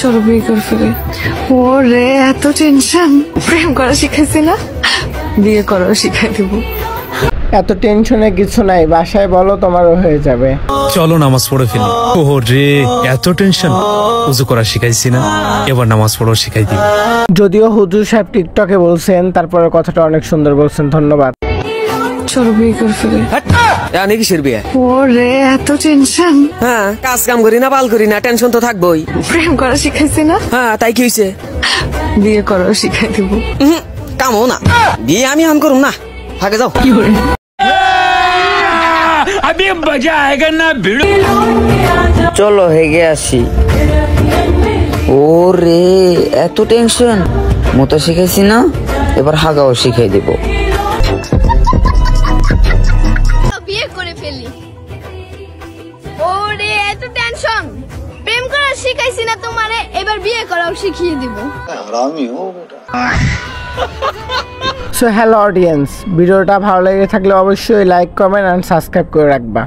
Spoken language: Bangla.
চলো বিয়ে করে ফেলি। ওরে এত টেনশন, প্রেম করা শিখাইছি না, বিয়ে করা শিখাই দিব। এত টেনশনে কিছু নাই, বাসায় বলো তোমারও হয়ে যাবে। চলো নামাজ পড়ে ফেলি। ওরে এত টেনশন, উজু করা শিখাইছি না, এবার নামাজ পড়ো শিখাই দিব। যদিও হুজুর সাহেব টিকটকে বলছেন, তারপরে কথাটা অনেক সুন্দর বলছেন, ধন্যবাদ। চলো বিয়ে করে ফেলি। কিসের বিয়ে? ওরে এত টেনশন। হ্যাঁ, কাজ কাম করি না, বাল করি না, টেনশন তো থাকবোই। প্রেম করা শিখাইছি না, হ্যাঁ তাই কি হয়েছে? বিয়ে করা শিখাই দিব। কামও না, বিয়ে আমি আম করুম না, থাকে যাও। কি করে চলো হেগে আসি। ওরে এত টেনশন, মতো শিখাইছি না, এবার হাগাও শিখাই দেব। বিয়ে করে ফেলি। ওরে এত টেনশন, প্রেম করা শিখাইছি না তোমারে, এবার বিয়ে করাও শিখিয়ে দিব। সো হ্যালো অডিয়েন্স, ভিডিওটা ভালো লেগে থাকলে অবশ্যই লাইক, কমেন্ট এন্ড সাবস্ক্রাইব করে রাখবা।